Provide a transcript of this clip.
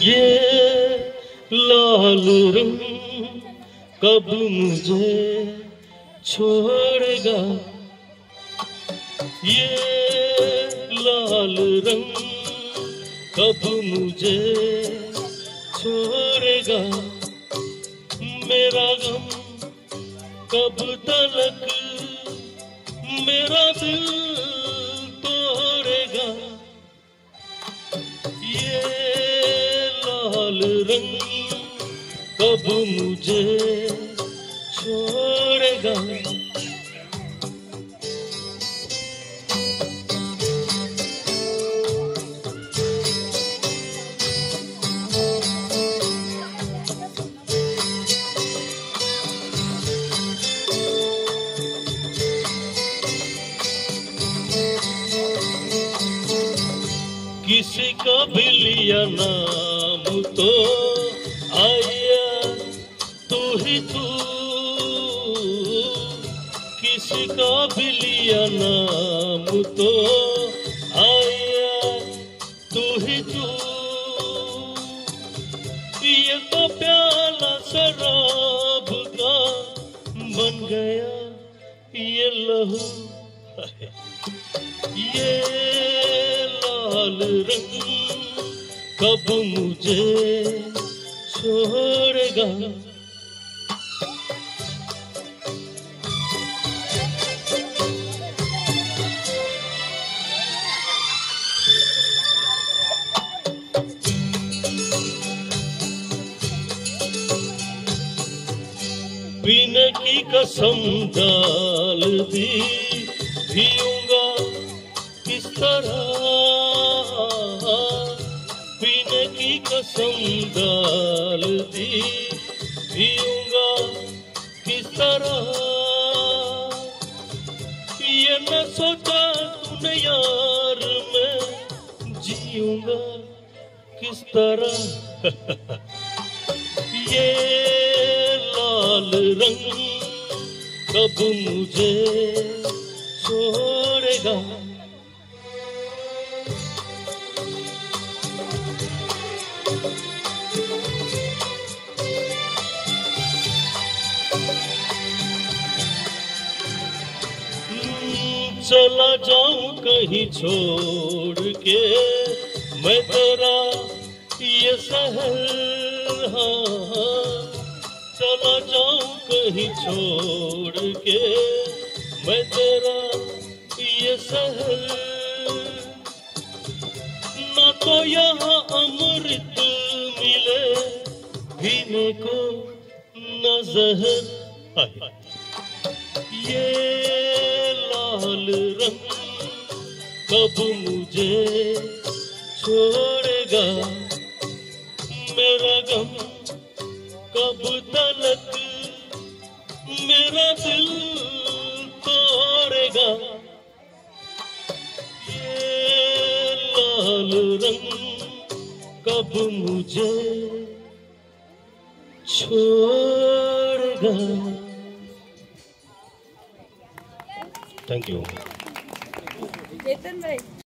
ये लाल रंग कब मुझे छोड़ेगा, ये लाल रंग कब मुझे छोड़ेगा, मेरा गम कब तलक मेरा दिल तोड़ेगा, ये लाल रंग कब मुझे छोड़ेगा। किसी का भी लिया नाम तो आया तू ही तू, किसी का भी लिया नाम तो आया तू ही तू, ये तो प्याला शराब का बन गया ये लहू, ये लाल रंग कब मुझे छोड़ेगा। पीने की कसम डाल दी, पीऊंगा किस तरह, पीने की कसम डाल दी, पीऊंगा किस तरह, ये न सोचा तूने यार मैं जीऊंगा किस तरह, ये लाल रंग कब मुझे छोड़ेगा। चला जाऊं कहीं छोड़ के मैं तेरा ये शहर, हाँ चला जाऊं कहीं छोड़ के मैं तेरा ये शहर, ना तो यहाँ अमृत मिले पीने को न जहर, ये लाल रंग कब मुझे छोड़ेगा, मेरा गम कब तलक मेरा दिल तोड़ेगा, ये लाल रंग कब मुझे छोड़ेगा। Thank you. चेतन भाई।